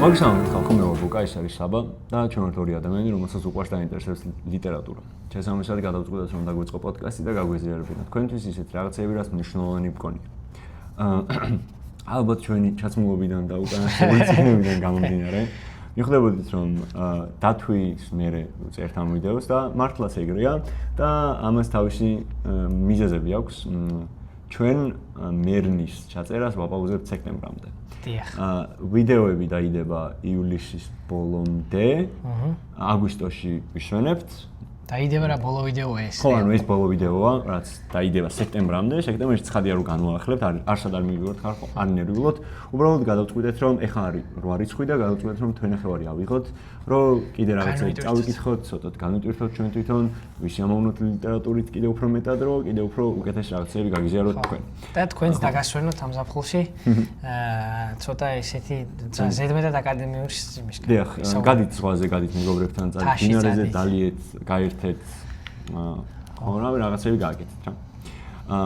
მოგესალმებით ხალხო, მე ვარ ლუკა, ეს არის საბა და ჩვენ ვართ ორი ადამიანი, რომელსაც უყვარს და აინტერესებს ლიტერატურა. შესაბამისად გადავწყვიტეთ, რომ დაგვიწყო პოდკასტი და გაგვიზიარებინათ თქვენთვის ისეთ რაღაცები, რაც მნიშვნელოვანი მგონია. ალბათ ჩვენი ჩაცმულობიდან და უკანასკნელი წიგნებიდან გამომდინარე, მიხვდებოდით, რომ დათვის მერე წერთ ამ ვიდეოს და მართლაც ეგრეა და ამას თავისი მიზეზები აქვს. ჩვენ მერნის ჩაწერას ვაპაუზებთ სექტემბრამდე. ვიდეოები დაიდება ივლისის ბოლომდე, აგვისტოში ვიშვენებთ. დაიდება რა ბოლო ვიდეოა ეს? ხო, ანუ ეს ბოლო ვიდეოა, რაც დაიდება სექტემბრამდე. სექტემბერში ცხადია რომ განვაახლებთ, არსად არ მივიღოთ ხალხო, არ ნერვიულოთ. უბრალოდ გადავწყვიტეთ, რომ ეხლა არის 8 რიცხვი და გადავწყვიტეთ, რომ თვენახევარი ავიღოთ, რომ კიდე რაღაცები წავიკითხოთ, ცოტა განვიტვირთოთ ჩვენ თვითონ, ვისი ამოვნოთ ლიტერატურით კიდე უფრო მეტად, რომ კიდე უფრო უკეთესი რაღაცები გაგიზიაროთ თქვენ. და თქვენს დაგასვენოთ ამ ზაფხულში. ცოტა ესეთი ზედმეტად აკადემიური სიმიშკა. დიახ, გადით ზღვაზე, გადით მეგობრებთან, წადით დინარეზე, დალიეთ, გაერთეთ. ხო, რაღაცები გააკეთეთ რა.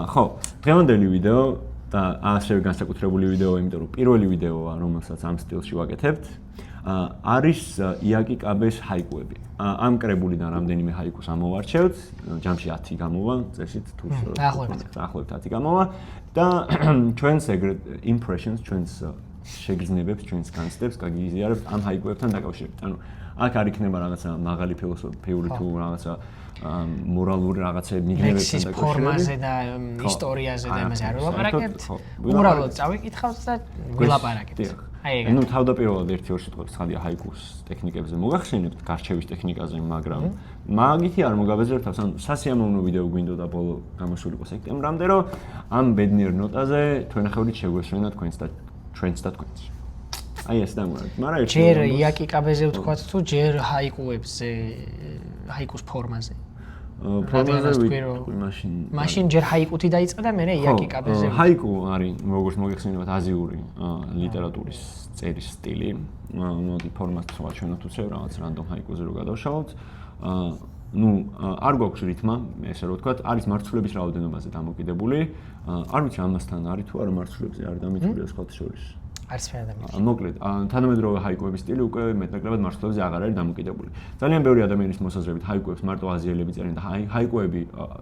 ხო, დღევანდელი ვიდეო და ასევე განსაკუთრებული ვიდეო, იმიტომ რომ პირველი ვიდეოა, რომელსაც ამ სტილში ვაკეთებთ, არის იაკი კაბეს ჰაიკუები. ამ კრებულიდან რამდენიმე ჰაიკუს ამოვარჩევთ, ჯამში 10 გამოვა, წესით თუ დაახლოებით 10 გამოვა და ჩვენს ეგრეთ impressions, ჩვენს შეგრძნებებს, ჩვენს განცდებს გაგიზიარებთ ამ ჰაიკუებთან დაკავშირებით. ანუ აქ არ იქნება რაღაცა მაღალი ფილოსოფიური თუ რაღაცა მორალური რაღაცები მიგნებებთან დაკავშირებით. ფორმაზე და ისტორიაზე და იმაზე არ ვილაპარაკებთ. უბრალოდ წავიკითხავთ და ვილაპარაკებთ. აი ეგ. ნუ თავდაპირველად 1-2 სიტყვით ცხადია ჰაიკუს ტექნიკებზე მოგახსენებთ, გარჩევის ტექნიკაზე, მაგრამ მაგითი არ მოგაბეზრებთ თავს, ანუ სასიამოვნო ვიდეო გვინდოდა ბოლო გამოსულიყო სექტემბრამდე, რომ ამ ბედნიერ ნოტაზე თვენახევრით შეგვესვენა თქვენს და ჩვენს და თქვენს. აი ეს დამოუკიდებლად. მაგრამ ჯერ იაკი კაბეზე ვთქვათ თუ ჯერ ჰაიკუებზე, ჰაიკუს ფორმაზე. ფორმაზე მაშინ ჯერ ჰაიკუთი დაიწყე და მერე იაკი კაბეზე. ჰაიკუ არის, როგორც მოგეხსენებათ, აზიური ლიტერატურის წერის სტილი. მოდი ფორმას სხვა ჩვენოთ უცებ რაღაც რანდომ ჰაიკუზე რო გადავშალოთ. ნუ არ გვაქვს რითმა, ესე რომ ვთქვათ, არის მარცვლების რაოდენობაზე დამოკიდებული. არ ვიცი ამასთან არის თუ არა მარცვლებზე არ დამიტვირია სხვათა შორის. არც მე ადამიანს. მოკლედ, თანამედროვე ჰაიკუების სტილი უკვე მეტნაკლებად მარცვლებზე აღარ არის დამოკიდებული. ძალიან ბევრი ადამიანის მოსაზრებით ჰაიკუებს მარტო აზიელები წერენ და ჰაიკუები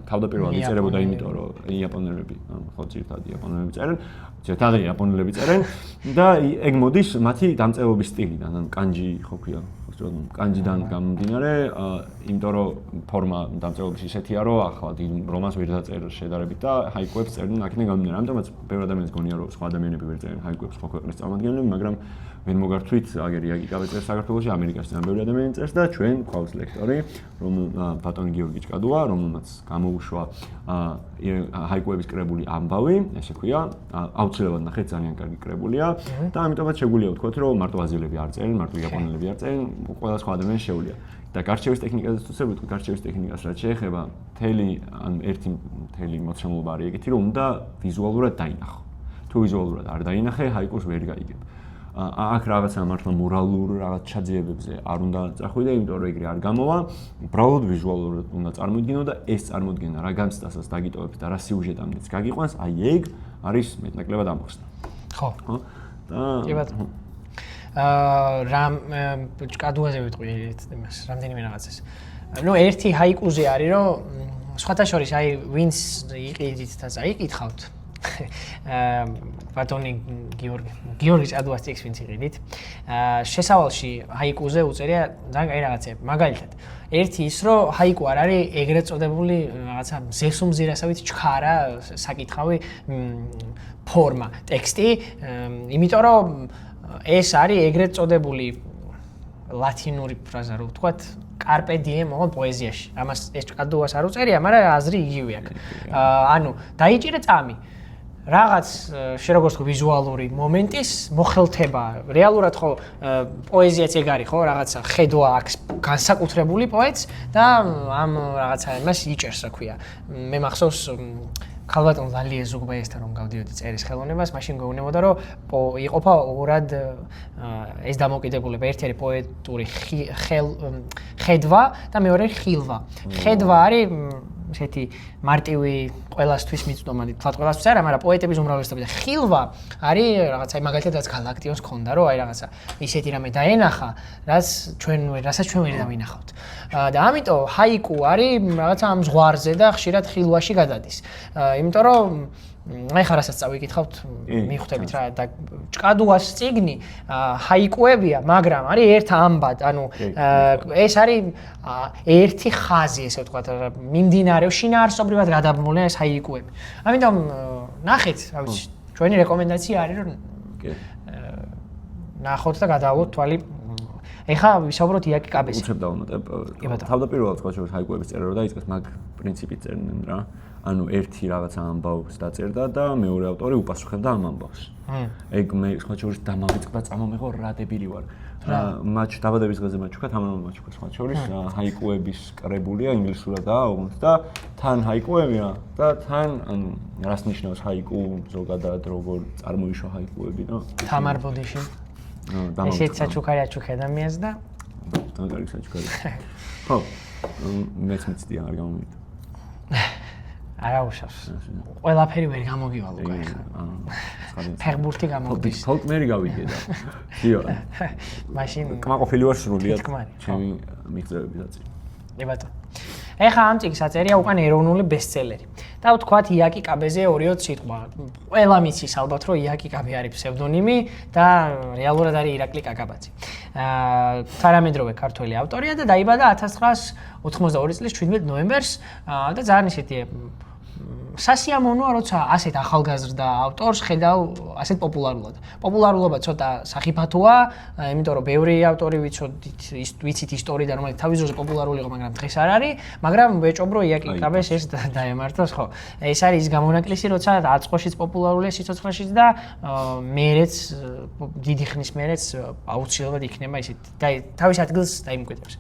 თავდაპირველად იწერებოდა იმიტომ, რომ იაპონელები, ხო, ძირითადად იაპონელები წერენ, ძირითადად იაპონელები წერენ და ეგ მოდის მათი დამწერლობის სტილიდან, ანუ კანჯი ხო ქვია, კანჯიდან გამომდინარე, იმიტომ რომ ფორმა დამწერლობის ისეთია, რომ ახლა დიდ რომანს ვერ დაწერს შედარებით და ჰაიკუებს წერენ აქედან გამომდინარე. ამიტომაც ბევრი ადამიანს გონია, რომ სხვა ადამიანები ვერ წერენ ჰაიკუებს სხვა ქვეყნის წარმომადგენლები, მაგრამ ვერ მოგართვით, აგერ იაკი კაბე წერს საქართველოში, ამერიკაში ძალიან ბევრი ადამიანი წერს და ჩვენ გვყავს ლექტორი, ბატონი გიორგი ჭკადუა, რომელმაც გამოუშვა ჰაიკუების კრებული ამბავი, ესე ქვია, აუცილებლად ნახეთ, ძალიან კარგი კრებულია და ამიტომაც შეგვიძლია ვთქვათ, რომ მარტო აზიელები არ წერენ, მარტო იაპონელები არ წერენ, ყველა სხვა ადამიანს შეუძლია. და გარჩევის ტექნიკაზეც ვთქვით, გარჩევის ტექნიკას რაც შეეხება, ერთი მთელი მოცემულობა არის ეგეთი, რომ უნდა ვიზუალურად დაინახო. თუ ვიზუალურად არ დაინახე, ჰაიკუს ვერ გაიგებ. აქ რაღაცა მართლა მორალურ რაღაც ჩაძიებებზე არ უნდა წახვიდე, იმიტომ რომ ეგრე არ გამოვა. უბრალოდ ვიზუალურად უნდა წარმოიდგინო და ეს წარმოდგენა რა განცდასაც დაგიტოვებს და რა სიუჟეტამდეც გაგიყვანს, აი ეგ არის მეტნაკლებად ამოხსნა. ხო. და კი ბატონო. რამ ჭკადუაზე ვიტყვი იმას, რამდენიმე რაღაცას. ნუ ერთი ჰაიკუზე არის, რომ სხვათა შორის აი ვინც იყიდით და წაიკითხავთ. ბატონი გიორგი ჭკადუას ტექსტს ვინც იყიდით. შესავალში ჰაიკუზე უწერია ძალიან კაი რაღაცები. მაგალითად, ერთი ის, რომ ჰაიკუ არ არის ეგრეთ წოდებული რაღაცა მზესუმზირასავით ჩქარა საკითხავი ფორმა, ტექსტი, იმიტომ რომ ეს არის ეგრეთ წოდებული ლათინური ფრაზა რო ვთქვათ, carpe diem ოღონდ პოეზიაში. ამას ეს ჭკადუას არ უწერია, მაგრამ აზრი იგივე აქვს. ანუ დაიჭირე წამი. რაღაც შე როგორც ხო ვიზუალური მომენტის მოხელთება. რეალურად ხო პოეზიაც ეგ არის ხო, რაღაცა ხედვა აქვს განსაკუთრებული პოეტს და ამ რაღაცა იმას იჭერს, რა ქვია. მე მახსოვს ქალბატონ ლალია ზუგბაიესთან რომ გავდიოდი წერის ხელოვნებას, მაშინ გვეუბნებოდა რომ იყოფა ორად ეს დამოკიდებულება. ერთი არის პოეტური ხედვა და მეორე ხილვა. ხედვა არის ესეთი მარტივი ყველასთვის მიწვდომადი, თლად ყველასთვის არა, მაგრამ პოეტების უმრავლესობა და ხილვა არის რაღაცა მაგალითად რაც გალაქტიონს ქონდა, რომ აი რაღაცა ისეთი რამე დაენახა, რასაც ჩვენ ვერ დავინახავთ. და ამიტომ ჰაიკუ არის რაღაცა ამ ზღვარზე და ხშირად ხილვაში გადადის. იმიტომ რომ აი ხა რასაც წავიკითხავთ, მიხვდებით რა და ჭკადუას წიგნი ჰაიკუებია, მაგრამ არის ერთ ამბად, ანუ ეს არის ერთი ხაზი, ესე ვთქვათ, მიმდინარეობს შინაარსობრივად გადაბმულია ეს ჰაიკუები. ამიტომ ნახეთ, რა ვიცი, ჩვენი რეკომენდაცია არის რომ ნახოთ და გადაავოთ თვალი. ეხა ვისაუბროთ იაკი კაბეზე. უცებ დავუმატებ. თავდაპირველად სხვა შორის ჰაიკუების წერა რო დაიწყეს, მაგ პრინციპით წერდნენ რა. ანუ ერთი რაღაცა ამბავს დაწერდა და მეორე ავტორი უპასუხებდა ამ ამბავს. ეგ მე სხვა შორის დამავიწყდა წამომიღო რა დებილი ვარ. მათ დაბადების დღეზე მათ ჩუქა თამარ მაჩუქა სხვა შორის ჰაიკუების კრებულია ინგლისურადაა ოღონდ და თან ჰაიკუებია და თან ანუ რას ნიშნავს ჰაიკუ ზოგადად როგორ წარმოიშვა ჰაიკუები და თამარ ბოდიში ესეც საჩუქარი აჩუქე ადამიანს და კარგი საჩუქარი. ხო, მეც მიცდია არ გამომივიდა. არა უშავს. ყველაფერი ვერ გამოგივალ უკვე ხა. ფეხბურთი გამოგდის. ფოლკნერი გავიგე და. დიო. მაშინ კმაყოფილი ვარ სრულიად. ჩემი მიღწევები დაწი. ბატონო. ეხა ამ წიგნს აწერია უკან ეროვნული ბესტსელერი. და ვთქვათ იაკი კაბეზე 2-3 სიტყვა. ყველა მიცის ალბათ რომ იაკი კაბე არის ფსევდონიმი და რეალურად არის ირაკლი კაკაბაძე. თანამედროვე ქართველი ავტორია და დაიბადა 1982 წლის 17 ნოემბერს და ძალიან ისეთი სასიამოვნოა, როცა ასეთ ახალგაზრდა ავტორს ხედავ ასეთ პოპულარულად. პოპულარულობა ცოტა სახიფათოა, იმიტომ რომ ბევრი ავტორი ვიცით ისტორიიდან, რომელიც თავის დროზე პოპულარული იყო, მაგრამ დღეს არ არის, მაგრამ ვეჭობ რომ იაკი კაბეს ეს დაემართოს, ხო. ეს არის ის გამონაკლისი, როცა აწყოშიც პოპულარულია სიცოცხლეშიც და მერეც დიდი ხნის მერეც აუცილებლად იქნება ისეთ თავის ადგილს დაიმკვიდრებს.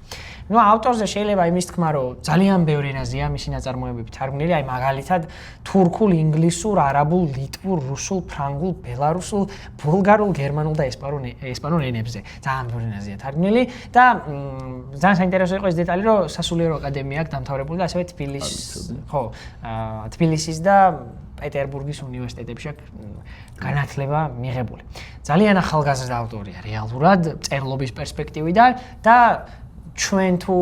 ნუ ავტორზე შეიძლება იმის თქმა, რომ ძალიან ბევრი ენაზეა მისი ნაწარმოებები თარგმნილი, აი მაგალითად თურქულ, ინგლისურ, არაბულ, ლიტვურ, რუსულ, ფრანგულ, ბელარუსულ, ბულგარულ, გერმანულ და ესპანურ ენებზე. ძალიან ბევრი ენაზეა თარგმნილი და ძალიან საინტერესო იყო ეს დეტალი, რომ სასულიერო აკადემია აქვს დამთავრებული და ასევე თბილისის და პეტერბურგის უნივერსიტეტებში აქვს განათლება მიღებული. ძალიან ახალგაზრდა ავტორია რეალურად წერლობის პერსპექტივიდან და ჩვენ თუ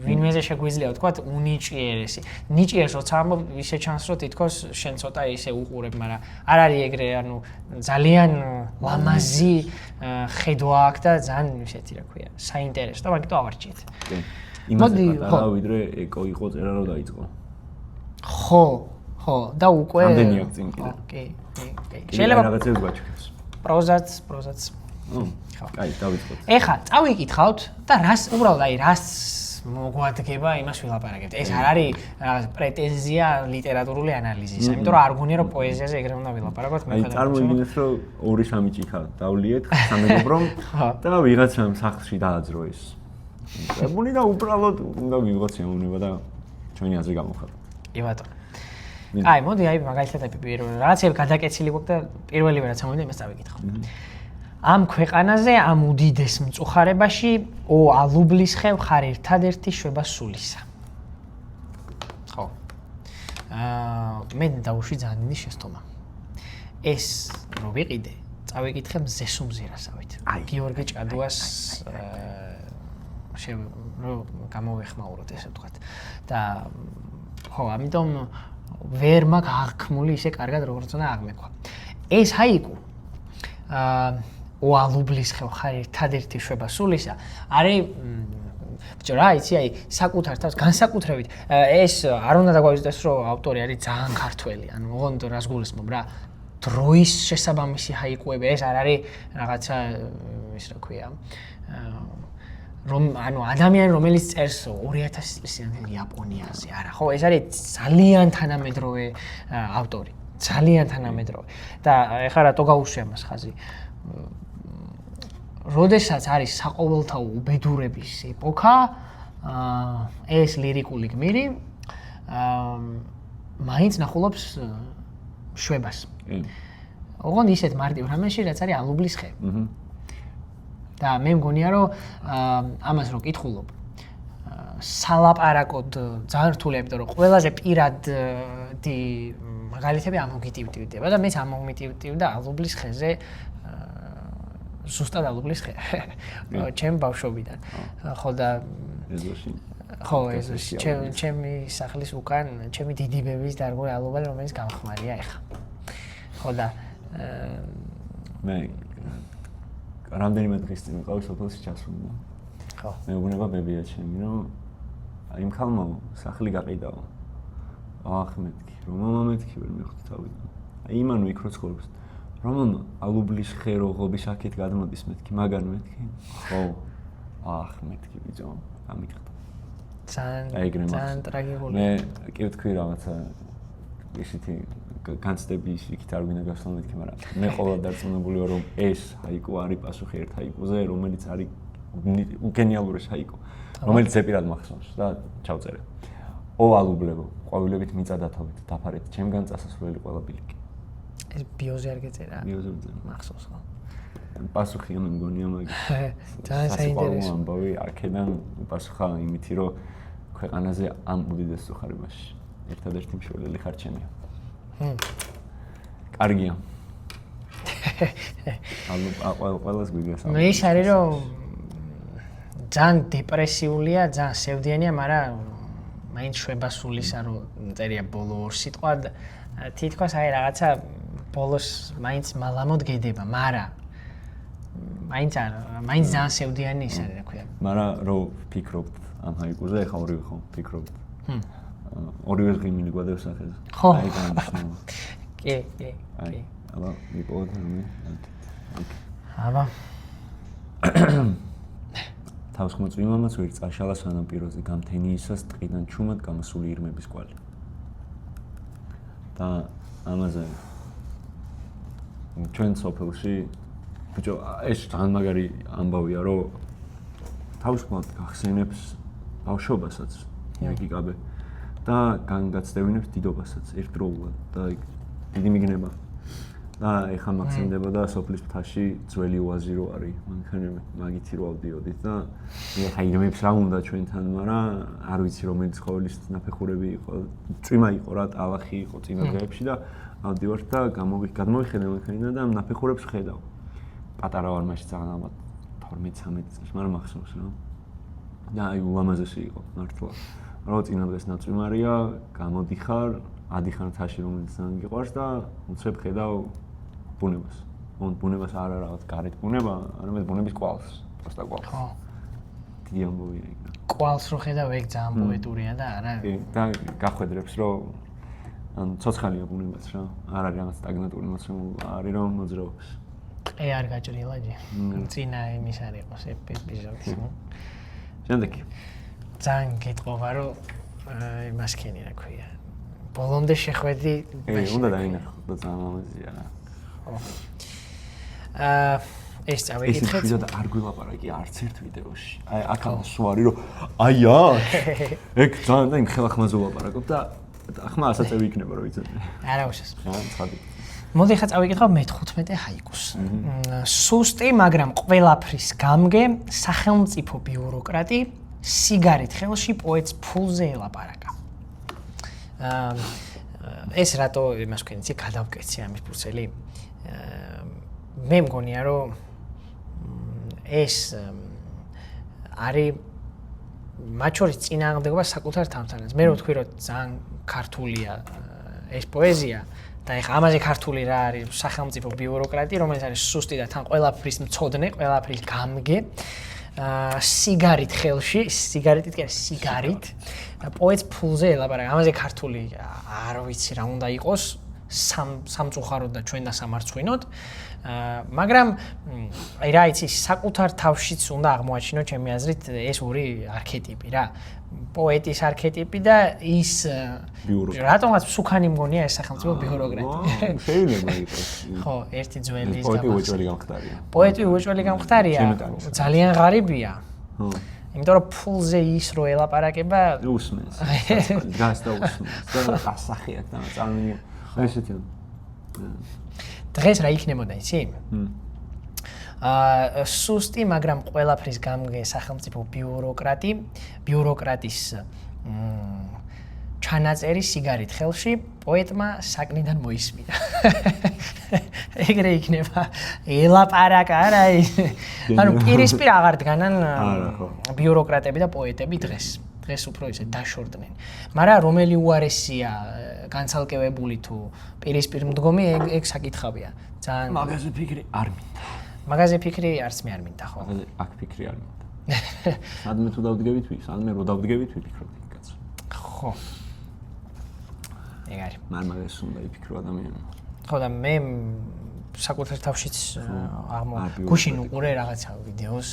ვინმეზე შეგვიძლია ვთქვათ უნიჭიერესი. ნიჭიერს როცა ამბობ, ისე ჩანს რომ თითქოს შენ ცოტა ისე უყურებ, მაგრამ არ არის ეგრე, ანუ ძალიან ლამაზი ხედვა აქვს და ძალიან ისეთი რა ქვია, საინტერესო და მაგით ავარჩიეთ. იმაზე პატარა ვიდრე ეკო იყო წერა რომ დაიწყო. ხო, და უკვე ამდენი აქვს წინ კიდე. კი. შეიძლება რაღაცებს გვაჩქებს. პროზაც. კაი, დავიწყოთ. ეხა წავიკითხავთ და რას უბრალოდ აი რას მოგვადგება იმას ვილაპარაკებთ. ეს არ არის რაღაც პრეტენზია ლიტერატურული ანალიზისა, იმიტომ რომ არ გონია რომ პოეზიაზე ეგრე უნდა ვილაპარაკოთ. აი წარმოიდგინეთ რომ 2-3 ჭიქა დავლიეთ სამეგობრომ და ვიღაცამ სახლში დააძრო ეს. ებული და უბრალოდ უნდა მივიღოთ სიამოვნება და ჩვენი აზრი გამოვხატოთ. კი ბატონო. აი მოდი აი მაგალითად აი პირველ რაღაცები გადაკეცილი გვაქვს და პირველივე რაც ამოვიდა იმას წავიკითხავ. ამ ქვეყანაზე ამ უდიდეს მწუხარებაში ალუბლისხევ ხარ ერთადერთი შვება სულისა. ხო. მე დავუშვი ძალიან დიდი შეცდომა. ეს რო ვიყიდე, წავიკითხე მზესუმზირასავით. გიორგი ჭადუას რო გამოვეხმაუროთ ესე ვთქვათ. და ხო, ამიტომ ვერ მაქვს აღქმული ისე კარგად როგორც უნდა აღმექვა. ეს ჰაიკუ ალუბლისხევ ხარ ერთადერთი შვება სულისა არის ბიჭო რა იცი აი საკუთარ თავს განსაკუთრებით ეს არ უნდა დაგვაიზრდეს რომ ავტორი არის ძალიან ქართველი ანუ ოღონდ რას გულისხმობ რა დროის შესაბამისი ჰაიკუები ეს არ არის რაღაცა ის რა ქვია რომ ანუ ადამიანი რომელიც წერს 2000 წლიდან იაპონიაზე არა ხო ეს არის ძალიან თანამედროვე ავტორი ძალიან თანამედროვე და ეხლა რატო გაუშვია მას ხაზი როდესაც არის საყოველთაო უბედურების ეპოქა ეს ლირიკული გმირი მაინც ნახულობს შვებას ოღონდ ისეთ მარტივ რამეში რაც არის ალუბლისხევი და მე მგონია რომ ამას რო კითხულობ სალაპარაკოდ ძალიან რთულია, იმიტომ რომ ყველაზე პირადი მაგალითები ამოგიტივტივდება და მეც ამომიტივტივდა ალუბლის ხეზე ზუსტად ალუბლის ხე. ჩემ ბავშვობიდან. ხო და ეზოში. ხო, ეზოში. ჩემი სახლის უკან, ჩემი დიდი ბების დარგული ალუბალი, რომელიც გამხმარია ეხა. ხო და მე რამდენიმე დღის წინ ვიყავი სოფელში ჩასულმა. ხო. მეუბნება ბებია ჩემი, რომ იმ ხალმა სახლი გაყიდაო. ახ მეთქი, რომ მეთქი ვერ მეხუთი თავიდან. იმანო იქ რო ცხოვრობს. რომ ალუბლის ხე როღობის აქეთ გადმოდის მეთქი, მაგან მეთქი. ხო. ახ მეთქი ბიჭო, გამიგხდა. ძალიან ტრაგიკული. მე კი ვთქვი რაღაცა ისეთი განცდები იქით არ გვინდა გასვლა მეთქი, მაგრამ მე ყოველ დარწმუნებული ვარ, რომ ეს ჰაიკუ არის პასუხი ერთ ჰაიკუზე, რომელიც არის გენიალური ჰაიკუ, რომელიც ზეპირად მახსოვს და ჩავწერე. ო ალუბლებო, ყვავილებით მიწადათოვით დაფარეთ, ჩემგან წასასვლელი ყველა ბილიკი. ეს ბიოზე არ გეწერა. ბიოზე ვწერე. მახსოვს ხო? პასუხი ამ მგონია მაგის. ძალიან საინტერესო. ამბავი აქედან პასუხა იმითი, რომ ქვეყანაზე ამ უდიდეს სუხარებაში ერთადერთი მშველელი ხარ ჩემია. კარგია. ყველას გვიგეს. მე ის არის რომ ძალიან დეპრესიულია, ძალიან სევდიანია, მაგრამ მაინც შვებასულისა რომ წერია ბოლო ორ სიტყვა და თითქოს აი რაღაცა ბოლოს მაინც მალამოდ გედება, მაგრამ მაინც ძალიან სევდიანი ის არის, რა ქვია. მაგრამ რო ფიქრობთ ამ ჰაიკუზე, ეხა ორივე ხო ფიქრობთ. ორივე ღიმილი გვადევს სახეზე. ხო. აი განსხვავება. კი. აბა, მიპოვოთ რომ აბა. თავსხმოწვი მამაც ვერ წაშალა სანაპიროზე გამთენიისას ტყიდან ჩუმად გამოსული ირმების კვალი. და ამაზე ჩვენ სოფელში ბიჭო, ეს ძალიან მაგარი ამბავია, რომ თავსხმოდ გახსენებს ბავშვობასაც, იაკიკაბე და განგაცდევინებს დიდობასაც ერთდროულად და დიდი მიგნება. და ეხა მაქსიმდებოდა სოფლის მთაში ძველი უაზი რო არის, მანქანები, მაგითი რო ავდიოდით და ეხა ირმებს რა უნდა ჩვენთან, მაგრამ არ ვიცი რომელიც ყოველის ნაფეხურები იყო, წვიმა იყო რა, ტალახი იყო წინა დღეებში და ავდივარ და გადმოვიხედე მანქანიდან და ამ ნაფეხურებს ხედავ. პატარა ვარ მაშინ ძალიან ალბათ 12-13 წელს, მაგრამ მახსოვს რა. და აი ულამაზესი იყო მართლა. რო წინა დღეს ნაწვიმარია, გამოდიხარ, ადიხარ მთაში რომელიც ძალიან გიყვარს და უცებ ხედავ ბუნებას. ბუნებას არა რაღაც გარეთ ბუნება, არამედ ბუნების კვალს, პროსტა კვალს. ხო. დიდი ამბავია იქ. კვალს რო ხედავ, ეგ ძალიან პოეტურია და არა. კი, და გახვედრებს რომ ან ცოცხალია ბუნებაც რა. არ არის რაღაც სტაგნატური მოცემული, არის რომ მოძრაობს. ყე არ გაჭრილა ჯი. წინა იმის არ იყოს ეპიზოდის. შემდეგი. ძალიან გეტყობა რომ იმას ქენი რა ქვია. ბოლომდე შეხვედი. უნდა დაინახო და ძალიან ამაზია რა. ეს წავიკითხეთ. ეს ვიდეო არ გვილაპარაკი არც ერთ ვიდეოში. აი აქ სულ არის რომ აი ეგ ძალიან და იმ ხელახმაზე ვლაპარაკობ და ახლა ასაწევი იქნება რომ იცოდე. არა უშავს. ცხადი. მოდი ხა წავიკითხავ მე-15 ჰაიკუს. სუსტი, მაგრამ ყველაფრის გამგე, სახელმწიფო ბიუროკრატი, სიგარეთ ხელში პოეტს ფულზე ელაპარაკა. ეს რატო იმას ვქენი, ცი გადავკეცი ამის ფურცელი. მე მგონია რომ ეს არის მათ შორის წინააღმდეგობა საკუთარ თამთანებს. მე რო ვთქვი რომ ძალიან ქართულია ეს პოეზია და ეხლა ამაზე ქართული რა არის სახელმწიფო ბიუროკრატი, რომელიც არის სუსტი და თან ყველაფრის მწოდნე, ყველაფრის გამგე. სიგარით ხელში, სიგარეტით კი არა, სიგარით. პოეტს ფულზე ელაპარაკა. ამაზე ქართული არ ვიცი რა უნდა იყოს, სამწუხაროდ და ჩვენ და სამარცხვინოდ. მაგრამ აი რა იცი, საკუთარ თავშიც უნდა აღმოაჩინო ჩემი აზრით ეს ორი არქეტიპი რა. პოეტის არქეტიპი და ის რატომაც სუქანი მგონია ეს სახელმწიფო ბიუროკრატია. შეიძლება იყოს. ხო, ერთი ძველი ის პოეტი უეჭველი გამხდარია. პოეტი უეჭველი გამხდარია. ძალიან ღარიბია. ხო. იმიტომ რომ ფულზე ის რო ელაპარაკება უსმენს. გასდა უსმენს. და ასახია და წარმოიდგინე ესეთი. დღეს რა იქნებოდა იცი? სუსტი, მაგრამ ყველაფრის გამგე სახელმწიფო ბიუროკრატის ჩანაწერი სიგარით ხელში პოეტმა საკნიდან მოისმინა. ეგრე იქნება ელაპარაკა არა ანუ პირისპირ აღარ დგანან ბიუროკრატები და პოეტები დღეს უფრო ისე დაშორდნენ. მაგრამ რომელი უარესია განცალკევებული თუ პირისპირ მდგომი ეგ საკითხავია. ძალიან მაგაზე ფიქრი არ მინდა. მაგაზე ფიქრი არც მე არ მინდა ხო? აქ ფიქრი არ მინდა. სადმე თუ დავდგებით სადმე რო დავდგებით ვიფიქრობ იქ კაცო. ხო. ეგ არის. მაგას უნდა იფიქრო ადამიანმა. ხო და მე საკუთარ თავშიც გუშინ უყურე რაღაცა ვიდეოს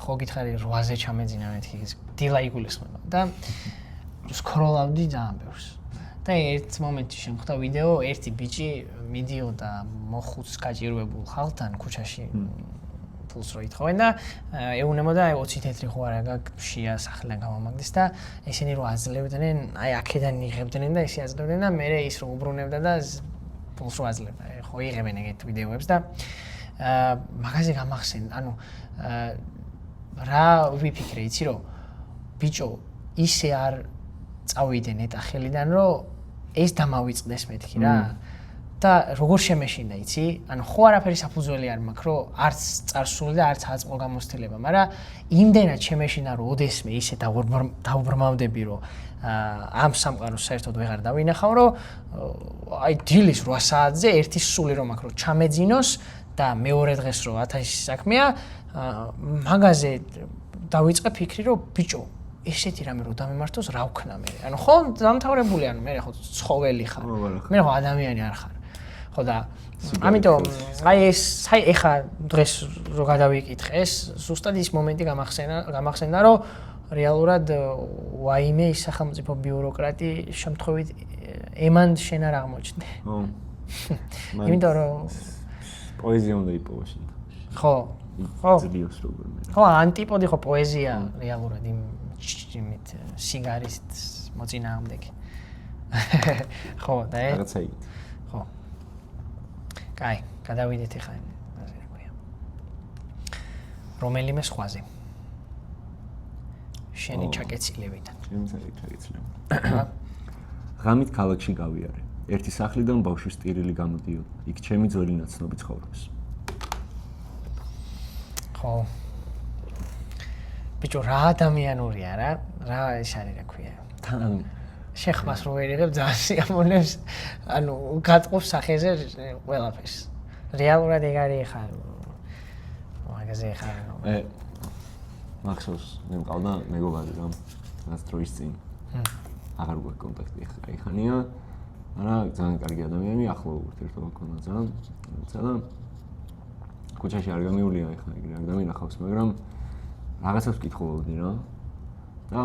ხო გითხარი 8-ზე ჩამეძინა მეთქი დილა იგულისხმება და სკროლავდი ძალიან ბევრს. და ერთ მომენტში შემხვდა ვიდეო ერთი ბიჭი მიდიოდა მოხუც გაჭირვებულ ხალხთან ქუჩაში ფულს რო ითხოვენ და ეუნებოდა 20 თეთრი ხო არა გაქშია სახლიდან გამომაგდეს და ესენი რო აძლევდნენ აი აქედან იღებდნენ და ესე აძლევდნენ და მე ის რო უბრუნებდა და ფულს რო აძლევდა ხო იღებენ ეგეთ ვიდეოებს და მაგაზე გამახსენდა ანუ რა ვიფიქრე იცი რომ ბიჭო ისე არ წავიდნენ ეტა ხელიდან რომ ეს დამავიწყდეს მეთქი რა და როგორ შემეშინდა იცი ანუ ხო არაფერი საფუძველი არ მაქვს რომ არც წარსული და არც აწმყო გამოცდილება მაგრამ იმდენად შემეშინდა რომ ოდესმე ისე დაუბრმავდები რომ ამ სამყაროს საერთოდ ვეღარ დავინახავ რომ აი დილის 8 საათზე ერთი სული რომ მაქვს რომ ჩამეძინოს და მეორე დღეს რომ 1000 საქმეა მაგაზე დავიწყე ფიქრი რომ ბიჭო ესეთი რამე რო დამემართოს რა ვქნა მე ანუ ხო დამთავრებული ანუ მე ხო ცხოველი ხარ მე ხო ადამიანი არ ხარ ხო და ამიტომ აი ეს აი ეხა დღეს რო გადავიკითხე ეს ზუსტად ის მომენტი გამახსენდა რომ რეალურად ვაიმე ის სახელმწიფო ბიუროკრატი შემთხვევით ემანდ შენ არ აღმოჩნდე ხო იმიტომ რომ პოეზია უნდა იპოვოს ხო ძლიოს როგორ მე ხო ანტიპოდი ხო პოეზია რეალურად იმით სიგარის მოწინააღმდეგე ხო და რაღაცა იგივე ხო კაი გადავიდეთ ახლა ასე რა რომელიმე სხვაზე შენი ჩაკეცილებიდან შენი ჩაკეცილება ღამით ქალაქში გავიარე ერთი სახლიდან ბავშვის ტირილი გამოდიოდა იქ ჩემი ძველი ნაცნობი ცხოვრობს ხო ბიჭო რა ადამიანურია რა ეს არის რა ქვია თან შეხმას რო ვერიღებ ძალიან სიამოვნებს ანუ გატყობს სახეზე ყველაფერს რეალურად ეგ არის ხარ მაგაზე ხარ მახსოვს მე მყავდა მეგობარი რა რაც დროის წინ აღარ გვაქვს კონტაქტი აი ხანია მაგრამ ძალიან კარგი ადამიანი ახლო ურთიერთობა გქონდა ძალიან ქუჩაში არ გამივლია ახლა ეგრე არ დამინახავს მაგრამ რაღაცას ვკითხულობდი რა და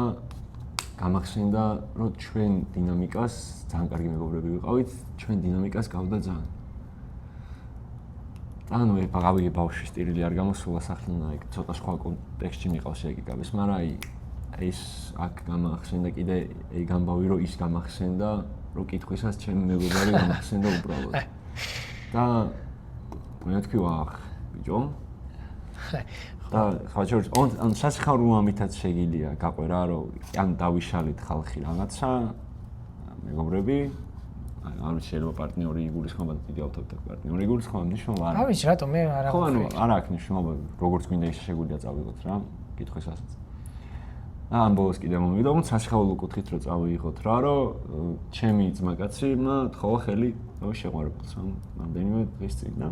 გამახსენდა რომ ჩვენ დინამიკას ძალიან კარგი მეგობრები ვიყავით ჩვენ დინამიკას გავდა ძალიან ანუ მე ბავშვი ბავშვის ტირილი არ გამოსულა სახლიდან აი ცოტა სხვა კონტექსტში მიყავს ეგ იგავეს მაგრამ აი ეს აქ გამახსენდა კიდე ეგ ამბავი რომ ის გამახსენდა რომ კითხვისას ჩემი მეგობარი გამახსენდა უბრალოდ და მე თქვი ვახ ბიჭო და ხაჭორს ან სასიხარულო ამითაც შეგიძლია გაყვერა რომ ან დავიშალით ხალხი რაღაცა მეგობრები არ შეიძლება პარტნიორი იგულისხმება და დიდი ავტორიტეტი პარტნიორი იგულისხმება ნიშნობა არ ვიცი რატომ მე არ ხო ანუ არ აქვს ნიშნობა როგორც გვინდა ისე შეგვიძლია წავიღოთ რა კითხვისასაც ამ ბოლოს კიდე მომივიდა რომ სასიხარულო კუთხით რომ წავიღოთ რა რომ ჩემი ძმაკაცმა თხოვა ხელი შეყვარებულს რა რამდენიმე დღის წინ და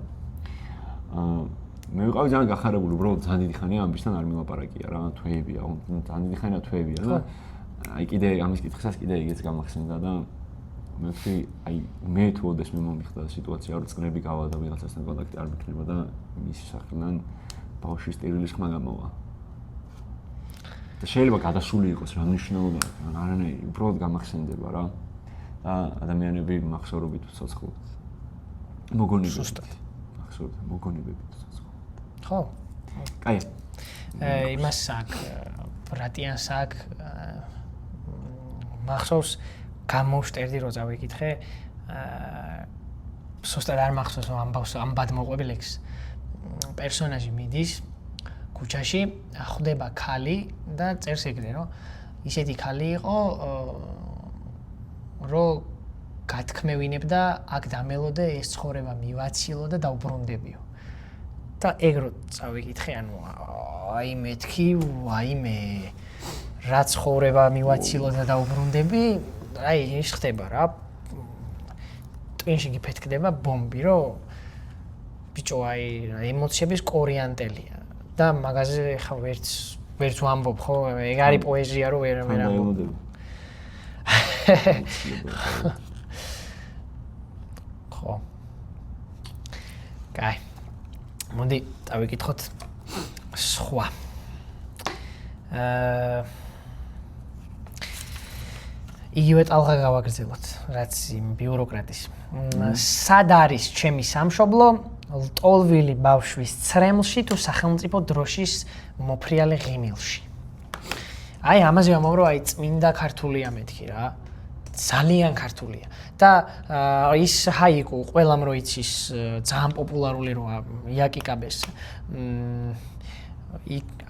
მე ვიყავი ძალიან გახარებული უბრალოდ ძალიან დიდი ხანია ამბისთან არ მილაპარაკია რა თვეებია ძალიან დიდი ხანია თვეებია და აი კიდე ამის კითხისას კიდე ეგეც გამახსენდა და მე ვთქვი აი მე თუ ოდესმე მომიხდა სიტუაცია რომ წნები გავა და ვიღაცასთან კონტაქტი არ მიქნება და მისი სახლიდან ბავშვის ტირილის ხმა გამოვა და შეიძლება გადასული იყოს რა მნიშვნელობა არანაირი უბრალოდ გამახსენდება რა და ადამიანები მახსოვრობით უცოცხლობთ მოგონებებით ზუსტად მოგონებებით ხო კაი იმას აქ ბრატიანს აქ მახსოვს გამოვშტერდი რო წავიკითხე სუსტად არ მახსოვს ამ ბად მოყვებილ ექს პერსონაჟი მიდის ქუჩაში, ხვდება ქალი და წერს ეგრე, რომ ისეთი ქალი იყო, რომ გათქმევინებდა, აქ დამელოდე, ეს ცხოვრება მივაცილო და დაუბრუნდებიო. და ეგ რო წავიკითხე, ანუ აი მეთქი, ვაიმე, რა ცხოვრება მივაცილო და დაუბრუნდები, აი ის ხდება რა. ტვინში გიფეთქდება ბომბი, რომ ბიჭო აი ემოციების კორიანტელია და მაგაზე ხა ვერც ვამბობ, ხო? ეგ არის პოეზია, რომ ვერ ამბობ. ხო. კაი. მოდი დავიკითხოთ სხვა. იგივე ტალღა გავაგრძელოთ, რაც იმ ბიუროკრატის. სად არის ჩემი სამშობლო? ლტოლვილი ბავშვის ცრემლში თუ სახელმწიფო დროშის მოფრიალე ღიმილში. აი ამაზე ვამბობ, აი წმინდა ქართულია მეთქი რა. ძალიან ქართულია. და ის ჰაიკუ ყველამ რო იცის, ძალიან პოპულარული როა იაკიკაბეს.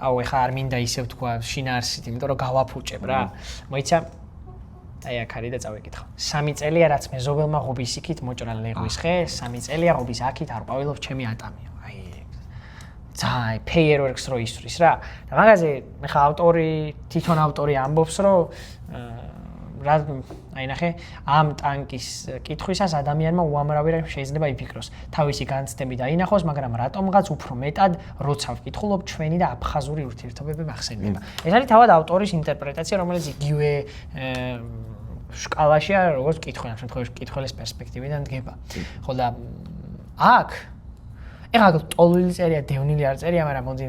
აუ ეხა არ მინდა ისევ თქვა შინაარსით, იმიტომ რომ გავაფუჭებ რა. მოიცა აი აქ არის და წავიკითხო. 3 წელია რაც მეზობელმა ღობის იქით მოჭრა ლეღვის ხე, 3 წელია ღობის აქით არ ყვავილობ ჩემი ატამიო. აი ძალიან ფეიერვერკს რო ისვრის რა. და მაგაზე ეხა თვითონ ავტორი ამბობს რომ რა აი ნახე ამ ტანკის კითხვისას ადამიანმა უამრავი რამ შეიძლება იფიქროს. თავისი განცდები დაინახოს, მაგრამ რატომღაც უფრო მეტად როცა ვკითხულობ ჩვენი და აფხაზური ურთიერთობები მახსენდება. ეს არის თავად ავტორის ინტერპრეტაცია, რომელიც იგივე სკალაშია, როგორც კითხვი, ამ შემთხვევაში კითხველის პერსპექტივიდან დგება. ხო და აქ ეხლა ტოლვილი წერია, დევნილი არ წერია, მაგრამ მოდი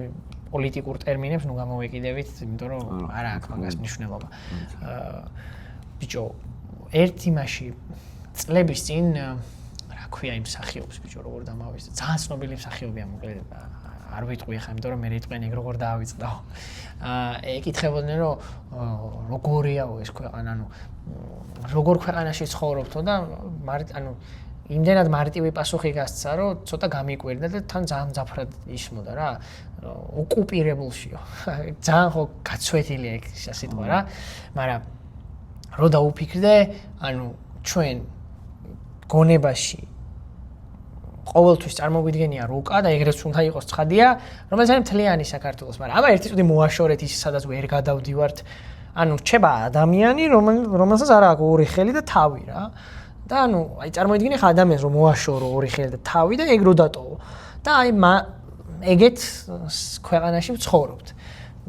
პოლიტიკურ ტერმინებს ნუ გამოვეკიდებით, იმიტომ რომ არა აქვს მაგას მნიშვნელობა. ბიჭო, ერთ იმაში წლების წინ რა ქვია იმ მსახიობს ბიჭო, როგორ დამავიწყდა. ძალიან ცნობილი მსახიობია, მოკლედ არ ვიტყვი ახლა, იმიტომ რომ მე რიტყვენ ეგ როგორ დაავიწყდაო. ეკითხებოდნენ რომ როგორიაო ეს ქვეყანა, ანუ როგორ ქვეყანაში ცხოვრობთო და ანუ იმდენად მარტივი პასუხი გასცა, რომ ცოტა გამიკვირდა და თან ძალიან მძაფრად ისმოდა რა. ოკუპირებულშიო. ძალიან ხო გაცვეთილია ეგ სიტყვა რა, მაგრამ რო დაუფიქრდე, ანუ ჩვენ გონებაში ყოველთვის წარმოგვიდგენია რუკა და ეგრეც უნდა იყოს ცხადია, რომელიც არის მთლიანი საქართველოს, მაგრამ აბა ერთი წუთი მოაშორეთ ის, სადაც ვერ გადავდივართ. ანუ რჩება ადამიანი, რომელსაც არ აქვს ორი ხელი და თავი რა. და ანუ აი წარმოიდგინე ხა ადამიანს რომ მოაშორო ორი ხელი და თავი და ეგ რო დატოვო. და აი ეგეთ ქვეყანაში ვცხოვრობთ.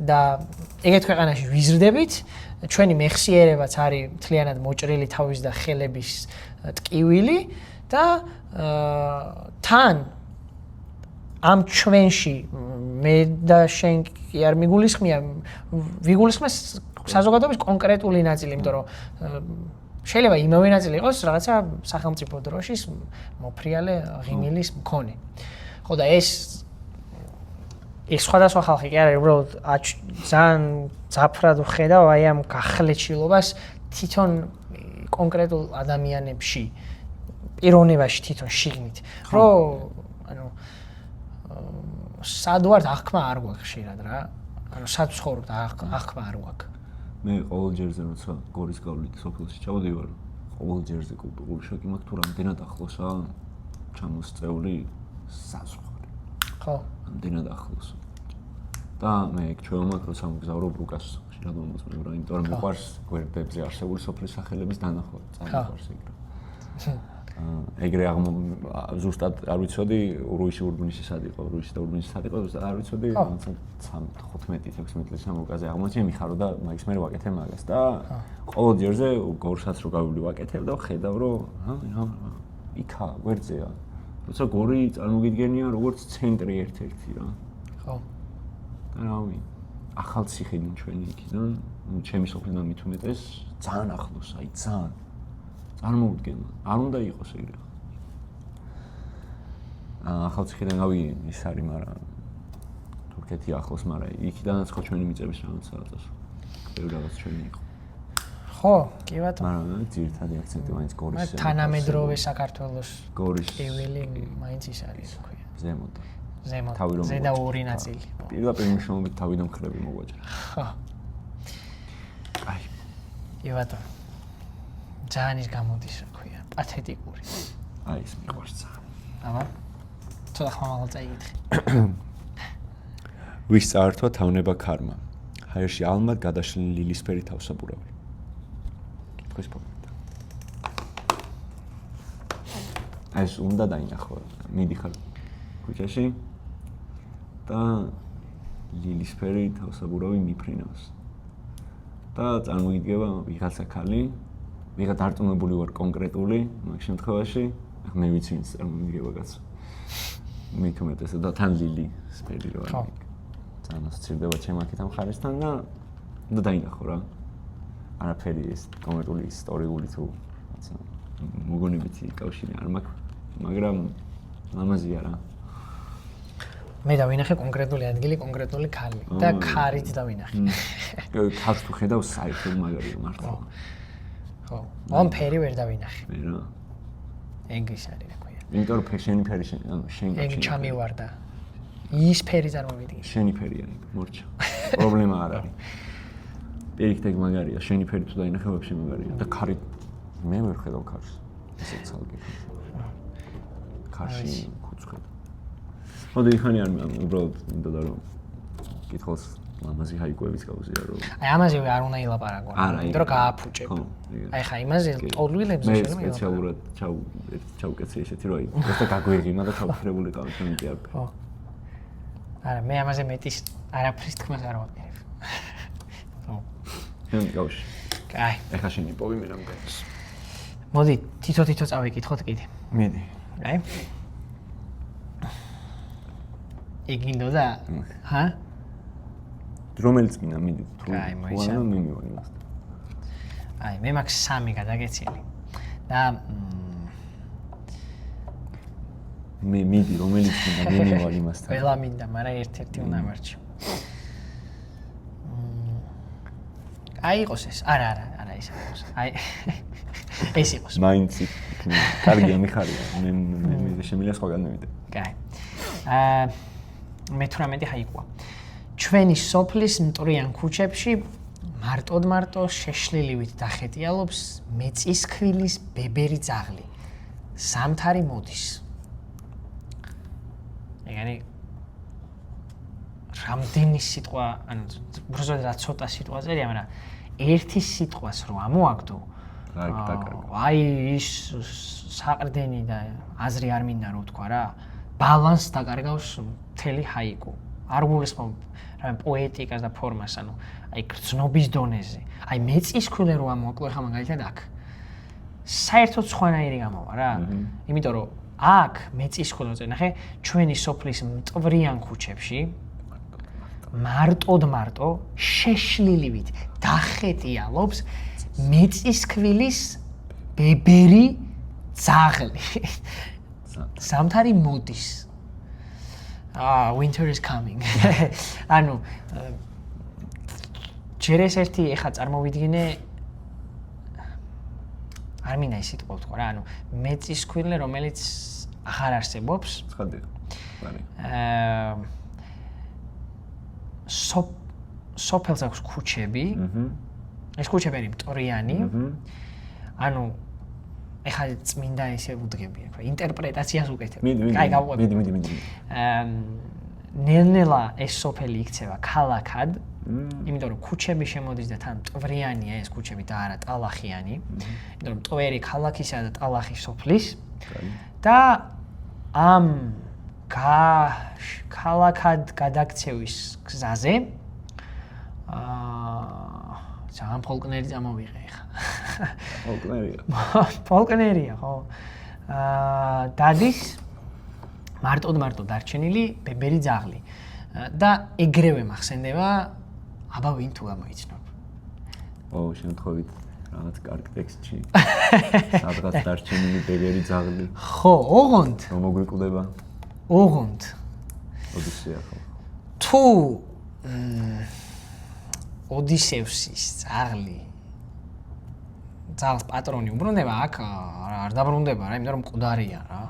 და ეგეთ ქვეყანაში ვიზრდებით. ჩვენი მეხსიერებაც არის მთლიანად მოჭრილი თავის და ხელების ტკივილი და თან ამ ჩვენში მე და შენ კი არ მიგულისხმია, ვიგულისხმეს საზოგადოების კონკრეტული ნაწილი, იმიტომ რომ შეიძლება იმავე ნაწილი იყოს რაღაცა სახელმწიფო დროშის მოფრიალე ღიმილის მქონე. ხო და ეს სხვადასხვა ხალხი კი არა, უბრალოდ ძალიან ძაფრად ვხედავ აი ამ გახლეჩილობას თვითონ კონკრეტულ ადამიანებში, პიროვნებაში თვითონ შიგნით, რომ ანუ სად ვარ აღქმა არ გვაქვს ხშირად რა. ანუ სად ვცხოვრობ და აღქმა არ გვაქვს. მე ყოველ ჯერზე როცა გორის გავლით სოფელში ჩავდივარ, ყოველ ჯერზე კულტურული შოკი მაქვს, თუ რამდენად ახლოსაა ჩამოსწეული საზღვარი. ხო. რამდენად ახლოს. და მე ჩვეულმაც როცა მგზავრობ რუკას ხშირად მომწონს რა, იმიტომ რომ მიყვარს გვერდებზე არსებული სოფლის სახელების დანახვა, წამიყვარს ეგრე. ეგრე ზუსტად არ ვიცოდი რუისი ურბნისი სად იყო, რუისი და ურბნისი სად იყო, ზუსტად არ ვიცოდი, 15-16 წლის ამოკაზე აღმოჩნდა, მიხარო და მაგის მე ვაკეთებ მაგას და ყოველ ჯერზე გორსაც რო გავივლი ვაკეთებ და ხედავ რომ იქა გვერდზეა. როცა გორი წარმოგიდგენია როგორც ცენტრი ერთ-ერთი რა. ხო. და რავი, ახალციხიდან ჩვენი იქიდან, ჩემი სოფლიდან მით უმეტეს ძალიან ახლოს, აი ძალიან წარმოუდგენლად. არ უნდა იყოს ეგრე. ახალციხიდან გავიგე ის არის, მაგრამ თურქეთი ახლოს, მაგრამ იქიდანაც ხო ჩვენი მიწების რაღაცას. ბევრი რაღაც ჩვენი იყო. ხო, კი ბატონო. მაგრამ ძირითადი აქცენტი მაინც გორის. თანამედროვე საქართველოს გორის პირველი მაინც ის არის, ქვია. ზემოთ. ზემოთ, თავი რომ ზედა ორი ნაწილი. პირდაპირ მნიშვნელობით თავიდან მხრები მოგვაჭრა. ხო. აი, ევატო. ძალიან ის გამოდის, რა ქვია, პათეტიკური. აი ეს მიყვარს ძალიან. აბა. ცოტა ხმამაღალ წაიგითხე. ვის წაართვა თავნება ქარმა? ჰაერში ალმად გადაშლილი ლილისფერი თავსაბურავი. კითხვის პოპულარდა. აი ეს უნდა დაინახო. მიდიხარ ქუჩაში და ლილისფერი თავსაბურავი მიფრინავს. და წარმოგიდგება ვიღაცა ხალი, ვიღა დარწმუნებული ვარ კონკრეტული მაგ შემთხვევაში, მე ვიცი ვინც წარმოგიდგება კაცო. მით უმეტესად და თან ლილი სფერი რო არის. ძალიან ასოცირდება ჩემ აქეთ ამ ხარისთან და უნდა დაინახო რა. არაფერი ეს კონკრეტული ისტორიული თუ რაცა მოგონებითი კავშირი არ მაქვს, მაგრამ ლამაზია რა. მე დავინახე კონკრეტული ადგილი, კონკრეტული ქალი და ქარით დავინახე. ქარს თუ ხედავს საერთოდ მაგარია მართლა. ხო. ამ ფერი ვერ დავინახე. მე რა. ეგ ის არის რა ქვია. იმიტომ რომ შენი ფერი შენ ეგ ჩამივარდა. ის ფერი წარმოვიდგინე. შენი ფერი არის, მორჩა. პრობლემა არ არის. პირიქით ეგ მაგარია, შენი ფერი თუ დაინახე ვაფშე მაგარია და ქარი მე ვერ ხედავ ქარს. ესე ცალკე. ქარში კუცხედ. მოდი ხანი არ უბრალოდ მინდოდა რომ კითხოს ლამაზი ჰაიკუებიც გავუზია რომ აი ამაზე არ უნდა ილაპარაკო. იმიტომ რომ გააფუჭებ. აი ხა იმაზე ტოლვილებს მე სპეციალურად ჩავკეცე ესეთი რომ აი просто გაგვეღიმა და ჩავფრებული ყავი ჩემი არ. ხო. არა მე ამაზე მეტის არაფრის თქმას არ ვაპირებ. ხო. ჩემ გავში. აი. ეხა შენი პოვი მე რამ გაქვს. მოდი თითო წავიკითხოთ კიდე. მიდი. აი. ეგინდოდა? ჰა? რომელიც მინდა მიდი თუ აი, მოიცა. მე მივარ იმასთან. აი, მე მაქვს 3 გადაგეცილი. და მე მიდი რომელიც მინდა მე მივარ იმასთან. ყველა მინდა, მაგრამ ერთ-ერთი უნდა მერჩი. აი იყოს ეს. არა, ის არის. აი ეს იყოს. მაინც კარგია მიხარია. მე შემიძლია სხვაგან მივიდე. კაი. მე-18 ჰაიკუა. ჩვენი სოფლის მტრიან ქუჩებში მარტო შეშლილივით დახეტიალობს მეწისქვილის ბებერი ძაღლი. ზამთარი მოდის. ეგ რამდენი სიტყვა, ანუ უბრალოდ რა ცოტა სიტყვა წერია, მაგრამ ერთი სიტყვას რო ამოაგდო, აი ის საყრდენი და აზრი არ მინდა რო თქვა რა, ბალანსს დაკარგავს მთელი ჰაიკუ. არ გულისხმობ რა პოეტიკას და ფორმას, ანუ აი გრძნობის დონეზე. აი მეწისქვილე რო ამოაკლო ხა მაგალითად აქ. საერთოდ სხვანაირი გამოვა რა. იმიტომ რომ აქ მეწისქვილეზე ნახე ჩვენი სოფლის მტვრიან ქუჩებში მარტო შეშლილივით დახეტიალობს მეწისქვილის ბებერი ძაღლი. ზამთარი მოდის. Winter is coming. ანუ ჯერ ეს ერთი ეხა წარმოვიდგინე არ მინდა ის სიტყვა ვთქვა რა, ანუ მეწისქვილე რომელიც აღარ არსებობს. ცხადია. არის. სოფელს აქვს ქუჩები. ეს ქუჩები არის მტრიანი. ანუ ეხლა წმინდა ესე ვუდგები, ხო, ინტერპრეტაციას უკეთებ. კაი, გავყვები. მიდი. ნელ-ნელა ეს სოფელი იქცევა ქალაქად, იმიტომ რომ ქუჩები შემოდის და თან მტვრიანია ეს ქუჩები და არა ტალახიანი. იმიტომ რომ მტვერი ქალაქისა და ტალახი სოფლის. და ამ ქალაქად გადაქცევის გზაზე ძალიან ფოლკნერი წამოვიღე ხა. ფოლკნერია, ხო. დადის მარტო დარჩენილი ბებერი ძაღლი. და ეგრევე მახსენდება აბა ვინ თუ გამოიცნობ. შემთხვევით რაღაც კარგ ტექსტში. სადღაც დარჩენილი ბებერი ძაღლი. ხო, ოღონდ. რომ მოგვიკვდება. ოღონდ. ოდისეა ხო. თუ ოდისევსის ძაღლი ძაღლს პატრონი უბრუნდება, აქ არ დაბრუნდება რა, იმიტომ რომ მკვდარია რა.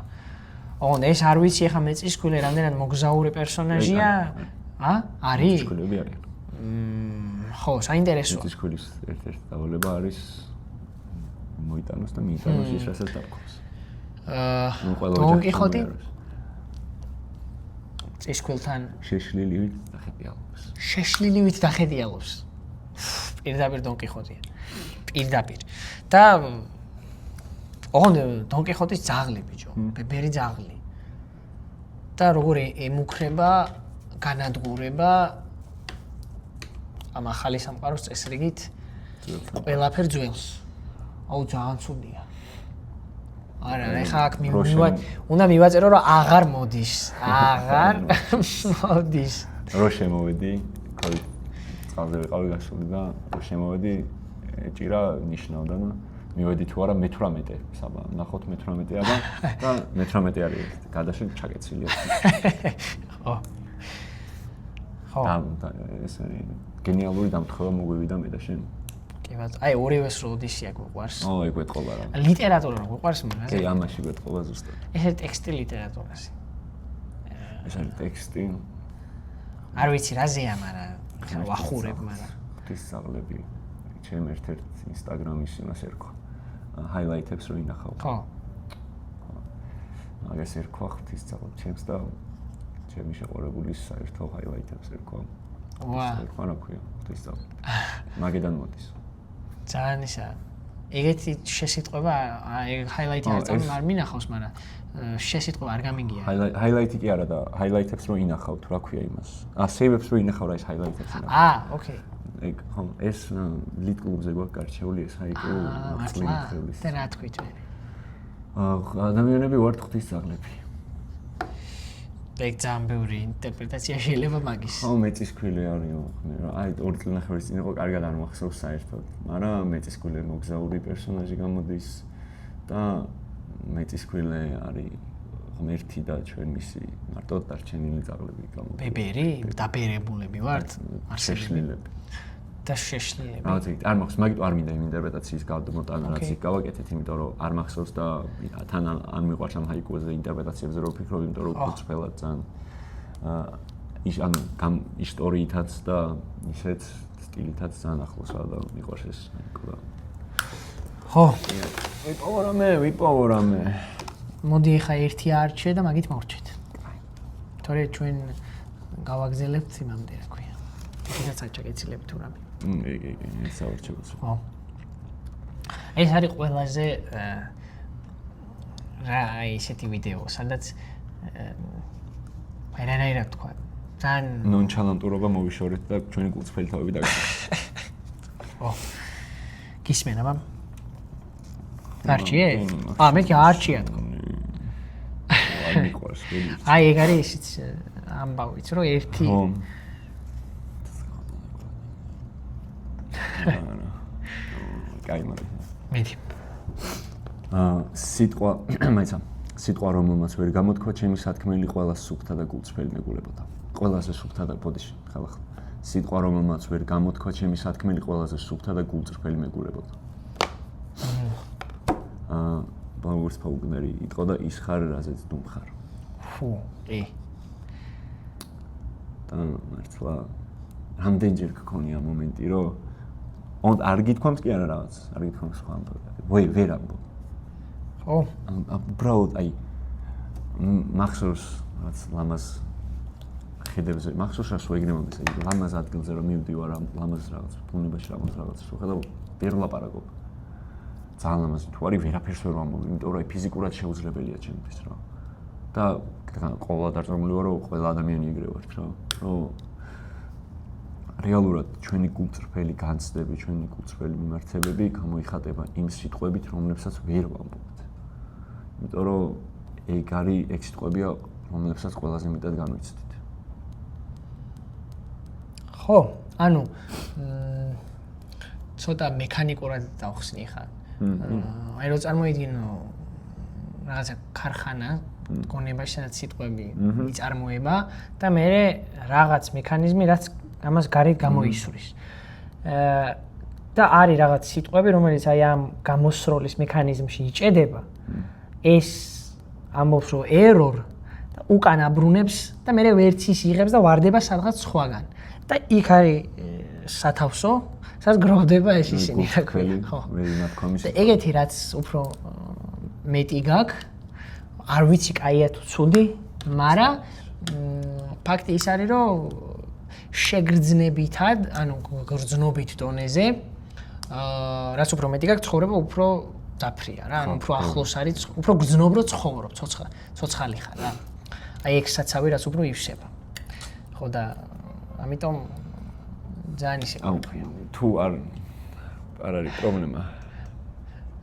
ოღონდ ეს არ ვიცი ახლა მეწისქვილი რამდენად მოგზაური პერსონაჟია? არის? მეწისქვილები არიან. ხო, საინტერესოა. მეწისქვილის ერთ-ერთი დავალება არის მოიტანოს და მიიტანოს ის, რასაც დაგქოს. დონ კიხოტი? წისქვილთან შეშლილივით დახედიალობს. შეშლილივით დახედიალობს. პირდაპირ დონ კიხოტია. პირდაპირ. და ოღონდ დონ კიხოტის ძაღლი ბიჭო, ბებერი ძაღლი. და როგორი ემუქრება, განადგურება ამ ახალი სამყაროს წესრიგით ყველაფერ ძველს. აუ ძალიან ცუდია. არა, ეხა აქ უნდა მივაწერო რომ აღარ მოდის. აღარ მოდის. რო შემოვედი, COVID წყალზე ვიყავი გასული და რო შემოვედი, ჭირა ნიშნავდა და მივედი თუ არა მე-18 საბა, ნახოთ მე-18 აბა და მე-18 არის გადაშენ ჩაკეცილია. ხო. ხო. და ეს გენიალური დამთხევა მოგვივიდა მე და შენ. კი ბატონო, აი ორივეს რო ოდისია გვყვარს. ო, ეგ გვეტყობა რა. ლიტერატურა რო გვყვარს მაგაზე. კი, ამაში გვეტყობა ზუსტად. ეს არის ტექსტი ლიტერატურაზე. ეს არის ტექსტი. არ ვიცი რაზეა, მაგრამ ვახურებ, მაგრამ ღვთის ძაღლები ჩემ ერთ-ერთ ინსტაგრამის იმას ერქვა. ჰაილაითებს რო ინახავ. ხო. მაგას ერქვა ღვთის ძაღლები ჩემს და ჩემი შეყურებულის საერთო ჰაილაითებს ერქვა. ვა. ერქვა რა ქვია, ღვთის ძაღლი. magedან მოდის. ძალიან ისა. ეგეთი შესიტყვება, ეგ ჰაილაითი არ მინახავს, მაგრამ შესიტყვება არ გამიგია. ჰაილაითი კი არა და ჰაილაითებს რო ინახავ თუ რა ქვია იმას. სეივებს რო ინახავ რა ის ჰაილაითებს ინახავ. ოკეი. ეგ ხო, ეს ლიდ კლუბზე გვაქვს გარჩეული ეს აიკო მართლა. და რა თქვით მე? ადამიანები ვართ ღვთის ძაღლები. ეგ ძალიან ბევრი ინტერპრეტაცია შეიძლება მაგის. ხო, მეწისქვილი არისო, რა, აი 2 წელნახევრის წინ იყო კარგად არ მახსოვს საერთოდ, მაგრამ მეწისქვილი მოგზაური პერსონაჟი გამოდის და მეწისქვილი არის ღმერთი და ჩვენ მისი მარტო დარჩენილი ძაღლები გამოდის. ბებერი, დაბერებულები ვართ, შეშლილები. და შეშლილები. რა ვიცი, არ მახსოვს, მაგით არ მინდა იმ ინტერპრეტაციის გადმოტანა, რაც იქ გავაკეთეთ, იმიტომ რომ არ მახსოვს და თან არ მიყვარს ამ ჰაიკუზე ინტერპრეტაციებზე რო ვფიქრობ, იმიტომ რომ უცხოელად ძალიან ისტორიითაც და ისეთ სტილითაც ძალიან ახლოსაა და მიყვარს ეს ჰაიკუ და ხო, ვიპოვო რამე. მოდი ხა ერთი არჩე და მაგით მოვრჩეთ. თორე ჩვენ გავაგზელებთ იმამდე რა ქვია. იქაც აჭაკეცილები თუ რამე. ეს საერთოდ. ხო. ეს არის ყველაზე რა ისეთი ვიდეო, სადაც აი რა თქვა. ძალიან ნონშალანტურობა მოვიშორეთ და ჩვენი გულწრფელი თავები დაგაგეთ. ხო. გისმენ აბა? არჩიე? მე კი არჩია თქო. არ მიყვარს ველი. აი ეგ არის ისიც ამბავიც რომ ერთი კაი მაგ. მეტი. სიტყვა, მაიცა, სიტყვა რომელმაც ვერ გამოთქვა ჩემი სათქმელი ყველა სუფთა და გულწრფელი მეგულებოდა. ყველაზე სუფთა და ბოდიში, ხალხ. სიტყვა რომელმაც ვერ გამოთქვა ჩემი სათქმელი ყველაზე სუფთა და გულწრფელი მეგულებოდა. ბაურს ფაუგნერი იტყო და ის ხარ რაზეც დუმხარ. ფუ, და მართლა რამდენჯერ გქონია მომენტი რომ არ გითქვამს კი არა რაღაც, არ გითქვამს სხვა ამბავი. ვერ ამბობ. ხო. უბრალოდ აი მახსოვს რაღაც ლამაზ ხედებზე, მახსოვს რა სულ ეგრემოდეს, აი ლამაზ ადგილზე რომ მივდივარ, ლამაზ რაღაც ბუნებაში რაღაც შეხედავ, ვერ ვლაპარაკობ. ძალიან ლამაზი თუ არის, ვერაფერს ვერ ვამბობ, იმიტომ რომ ფიზიკურად შეუძლებელია ჩემთვის რა. და ყოველ დარწმუნებული ვარ, რომ ყველა ადამიანი ეგრე ვართ რა. რომ რეალურად ჩვენი გულწრფელი განცდები, ჩვენი გულწრფელი მიმართებები გამოიხატება იმ სიტყვებით, რომლებსაც ვერ ვამბობთ. იმიტომ რომ ეგ არის ეგ სიტყვებია, რომლებსაც ყველაზე მეტად განვიცდით. ხო, ანუ ცოტა მექანიკურად დავხსნი ხარ. აი რო წარმოიდგინო რაღაცა ქარხანა გონებაში, სადაც სიტყვები იწარმოება და მე რაღაც მექანიზმი, რაც ამას გარეთ გამოისვრის. და არის რაღაც სიტყვები, რომელიც აი ამ გამოსროლის მექანიზმში იჭედება. ეს ამბობს რომ error და უკან აბრუნებს და მე ვერც ის იღებს და ვარდება სადღაც სხვაგან. და იქ არის სათავსო, სადაც გროვდება ეს ისინი რა ქვია. ხო. და ეგეთი რაც უფრო მეტი გაქვს, არ ვიცი კაია თუ ცუდი, მაგრამ ფაქტი ის არის რომ შეგრძნებითად, ანუ გრძნობით დონეზე, რაც უფრო მეტი გაქვს, ცხოვრება უფრო დაფრია რა, ანუ უფრო ახლოს არის, უფრო გრძნობრო ცხოვრობ, ცოცხალი ხარ რა. აი ეგ საცავი რაც უფრო ივსება. ხო და ამიტომ ძალიან ისე ყოფია. თუ არ არის პრობლემა.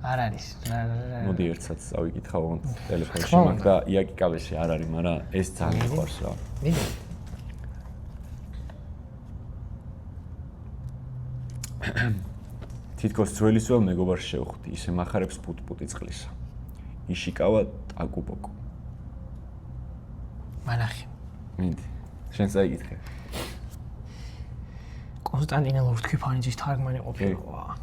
არ არის. მოდი ერთსაც წავიკითხავ ტელეფონში, მაგ და იაკიკავეში არ არის, მაგრამ ეს ძალიან მიყვარს რა. მიდი. თითქოს ძველისველ მეგობარს შევხვდი, ისე მახარებს პუტ-პუტი წყლისა. იშიკავა ტაკუ-პოკუ. მანახი. მიდი. შენ წაიკითხე. კონსტანტინე ლორთქიფანიძის თარგმანი ყოფილა.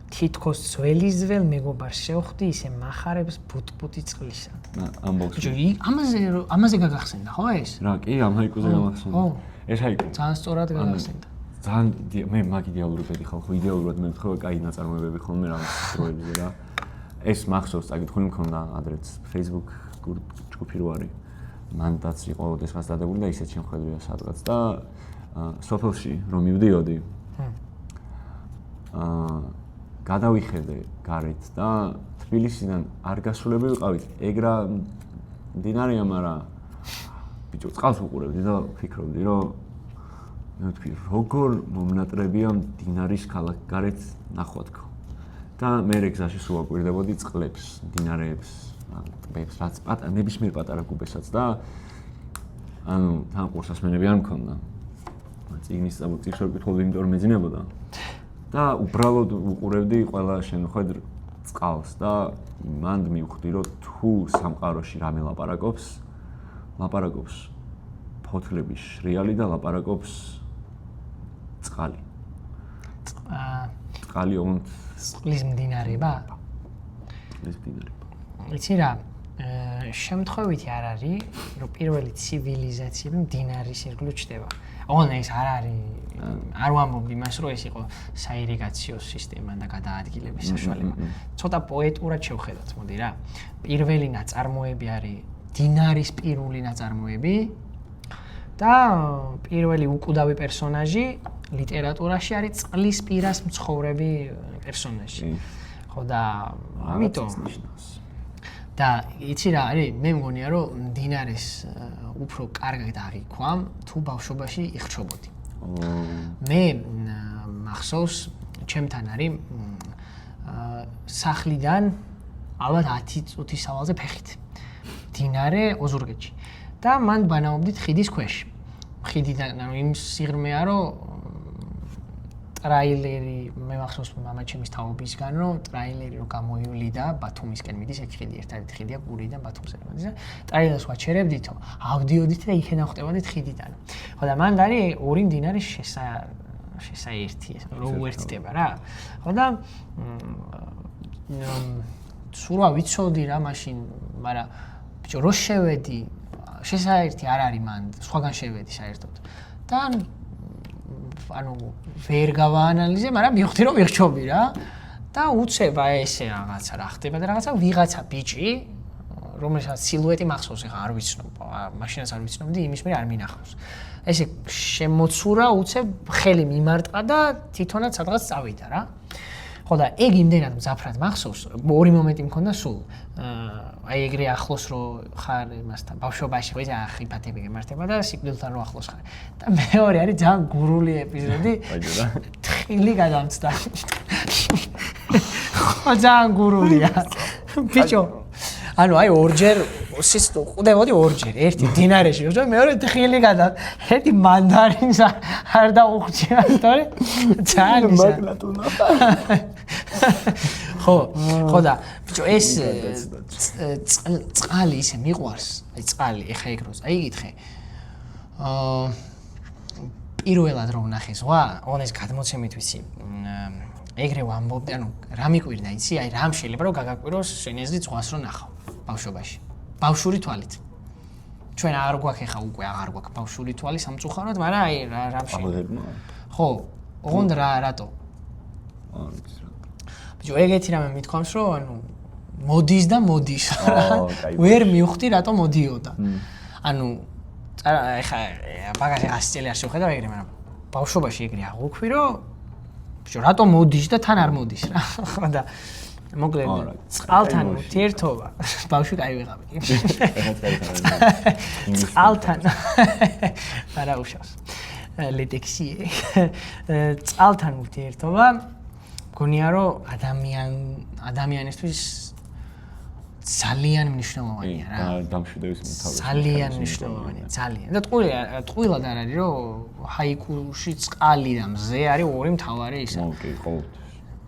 თითქოს ძველისველ მეგობარს შევხვდი, ისე მახარებს პუტ-პუტი წყლისა. ამბობს. ამაზე გაგახსენდა, ხო ეს? რა, კი, ამ ჰაიკუზე გამახსენდა. ხო. ეს ჰაიკუ. ძალიან სწორად გაგახსენდა. ძალიან მე მაგ იდეალური ბედი ხალხო, იდეალურად მე ვთქვა, კაი ნაწარმოებები ხოლმე რა დროებზე რა. ეს მახსოვს, წაკითხული მქონდა ადრეც Facebook ჯგუფი რო არის. მანდაც იყო ოდესღაც დადებული და ისეთ შემთხვევებია სადღაც და სოფელში რომ მივდიოდი. გადავიხედე გარეთ და თბილისიდან არ გასულები ვიყავით. ეგ რა მდინარეა, მაგრამ ბიჭო, წყალს უყურებდი და ფიქრობდი, რომ მე ვთქვი, როგორ მომნატრებია მდინარის ქალაქ გარეთ ნახვა თქო. და მე გზაში სულ აკვირდებოდი წყლებს, მდინარეებს, ტბებს, რაც ნებისმიერ პატარა კუბესაც და ანუ თან ყურსასმენები არ მქონდა. წიგნის წიგნს ვერ ვკითხულობდი, იმიტომ რომ მეძინებოდა. და უბრალოდ უყურებდი ყველა შემოხვედ წყალს და მანდ მივხვდი, რომ თუ სამყაროში რამე ლაპარაკობს ფოთლების შრიალი და ლაპარაკობს წყალი. წყალი ოღონდ წყლის მდინარეება? წყლის მდინარეება. იცი რა, შემთხვევითი არ არის, რომ პირველი ცივილიზაციები მდინარის ირგვლივ ჩდება. ოღონდ ეს არ არის, არ ვამბობ იმას, რომ ეს იყო საირიგაციო სისტემა და გადაადგილების საშუალება. ცოტა პოეტურად შევხედოთ, მოდი რა. პირველი ნაწარმოები არის მდინარის პირული ნაწარმოები და პირველი უკვდავი პერსონაჟი ლიტერატურაში არის წყლის პირას მცხოვრები პერსონაჟი. ხო და ამიტომ და იცი რა არის, მე მგონია რომ მდინარეს უფრო კარგად აღიქვამ თუ ბავშვობაში იხჩობოდი. მე მახსოვს ჩემთან არის სახლიდან ალბათ 10 წუთის სავალზე ფეხით. მდინარე ოზურგეთში. და მან ბანაობდით ხიდის ქვეშ. ხიდიდან ანუ იმ სიღრმეა რომ ტრაილერი მე მახსოვს მამაჩემის თაობისგან რომ ტრაილერი რო გამოივლიდა ბათუმისკენ მიდის ეგ ხიდი ერთადერთი ხიდია გურიდან ბათუმზე მოდის და ტრაილერს ვაჩერებდითო ავდიოდით და იქე ნახტებოდით ხიდიდან. ხო და მან არის ორი მდინარის შესაერთი რო უერთდება რა. ხო და სულ ვიცოდი რა მაშინ, მაგრამ ბიჭო რო შევედი შესაერთი არ არის მან, სხვაგან შევედი საერთოდ. და ანუ ვერ გავაანალიზე, მაგრამ მივხვდი რომ ვიხჩობი რა. და უცებ ესე რაღაცა რა ხდება და რაღაცა ვიღაცა ბიჭი, რომელსაც სილუეტი მახსოვს, ეხა არ ვიცნობ, მაშინაც არ ვიცნობდი, იმის მე არ მინახავს. ესე შემოცურა უცებ ხელი მიმარტყა და თვითონაც სადღაც წავიდა რა. ხო და ეგ იმდენად მძაფრად მახსოვს, ორი მომენტი მქონდა სულ. აი ეგრე ახლოს რო ხარ იმასთან, ბავშვობაში ხო იცი ახიფათები გემართება და სიკვდილთან რო ახლოს ხარ. და მეორე არის ძალიან გურული ეპიზოდი. თხილი გადამწდა. ხო ძალიან გურულია. ბიჭო, ანუ აი ორჯერ ყდებოდი ორჯერ, ერთი მდინარეში, მეორე თხილი ერთი მანდარინს არ დაუხჭია, თორე ძალიან ისა. ხო და ბიჭო ეს წყალი ისე მიყვარს, აი წყალი, ეხა ეგ როз, აი იკითხე. პირველად რომ ვნახე ზღვა, ოღონდ ეს გადმოცემით ვიცი. ეგრე ვამბობდი, ანუ რა მიკვირდა, იცი, აი რამ შეიძლება რომ გაგაკვიროს შენ ეზრით ზღვას რო ნახავ. ბავშვობაში. ბავშვური თვალით. ჩვენ აღარ გვაქვს ეხა უკვე აღარ გვაქვს ბავშვური თვალი სამწუხაროდ, მაგრამ აი რამში. ხო, ოღონდ რატო? ბიჭო, ეგეთი რამე მithქვამს, რომ ანუ მოდის და მოდის. ვერ მივხვდი რატო მოდიოდა. ანუ ეხა მაგას 100 წელი არ შევხედავ ეგრე, მაგრამ ბავშვობაში ეგრე აღვქვი, რომ ბიჭო, რატო მოდის და თან არ მოდის რა. ხო და მოკლედ წყალთან ურთიერთობა ბავშვი კაი ვიღავი. წყალთან არა უშავს. ლეტექსი. წყალთან ურთიერთობა მგონია რომ ადამიანისთვის ძალიან მნიშვნელოვანია რა. დამშვიდების მოთავაზება. ძალიან მნიშვნელოვანია, ძალიან. და ტყუილად არ არის რომ ჰაიკუში წყალი და მზე არის ორი მთავარი ისა. ოკეი, ყოველთვის.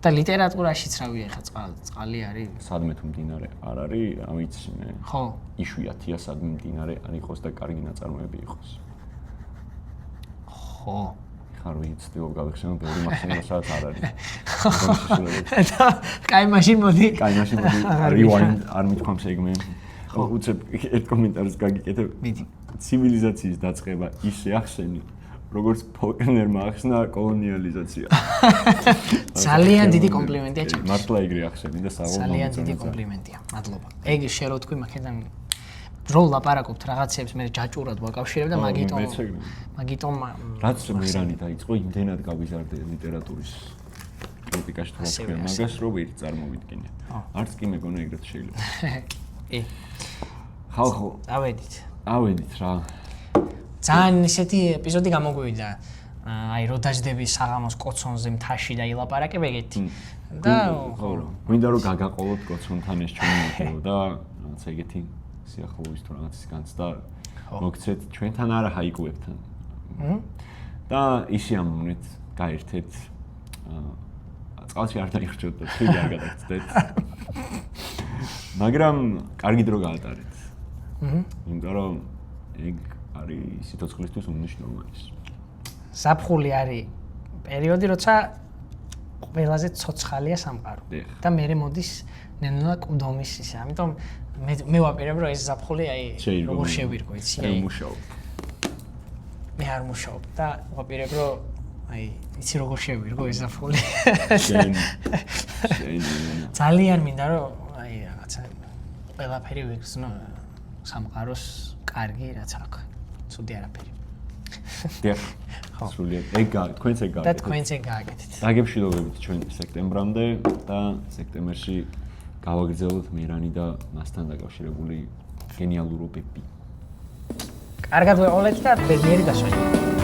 და ლიტერატურაშიც რავი ახლა წყალი არის. სადმე თუ მდინარე არ არის, ამიცი მე. ხო. იშვიათია სადმე მდინარე არ იყოს და კარგი ნაწარმოები იყოს. ხო. ხარ ვიცდილობ გავიხსენო ბევრი მაქსიმუმ სადაც არ არის. და კაი მაშინ მოდი. rewind არ მithქვამს ეგ მე. ხო, უცებ ერთ კომენტარს გაგიკეთებ. მიდი. ცივილიზაციის დაწყება ისე ახსენი, როგორც ფოლკნერმა ახსნა კოლონიალიზაცია. ძალიან დიდი კომპლიმენტია ჩემთვის. მართლა ეგრე ახსენი და საღოლ ძალიან დიდი კომპლიმენტია. მადლობა. ეგ შე რო თქვი მაგიდან რო ლაპარაკობთ რაღაცებს მე ჯაჭურად ვაკავშირებ და მაგიტომ რაც მერანი დაიწყო იმდენად გავიზარდე ლიტერატურის კრიტიკაში თუ ვთქვი მაგას რო ვერ წარმოვიდგინე. არც კი მეგონა ეგრეთ შეიძლება. კი. ხალხო, ავედით რა. ძალიან ისეთი ეპიზოდი გამოგვივიდა. აი რო დაждები საღამოს კოცონზე მთაში და ილაპარაკებ ეგეთი. და ხო, მინდა რომ გაგაყოლოთ კოცონთან ეს ჩვენი და რაღაც ეგეთი სიახლოვის თუ რაღაცის განცდა მოგცეთ ჩვენთან არა ჰაიკუებთან. და ისე ამოვნეთ, გაერთეთ. წყალში არ დაიხრჩოთ და თვით არ გადაგწდეთ. მაგრამ კარგი დრო გაატარეთ. იმიტომ რომ ეგ არის სიცოცხლისთვის უმნიშვნელოვანეს. ზაფხული არის პერიოდი, როცა ყველაზე ცოცხალია სამყარო. და მერე მოდის ნენა კუდომის ისე. ამიტომ მე ვაპირებ რომ ეს ზაფხული აი როგორ შევირგო, იცი? აი მუშაობ. მე არ მუშაობ და ვაპირებ რომ აი იცი როგორ შევირგო ეს ზაფხული. ძალიან მინდა რომ აი რაღაცა ყველაფერი ვიგრძნო სამყაროს კარგი რაც აქვს. ცუდი არაფერი. დიახ. სრულიად. თქვენც ეგ გააკეთეთ. და თქვენც ეგ გააკეთეთ. დაგებშილობებით ჩვენ სექტემბრამდე და სექტემბერში გავაგრძელოთ მერანი და მასთან დაკავშირებული გენიალურობები. კარგად ვეყოლეთ და ბედნიერი დასვენება.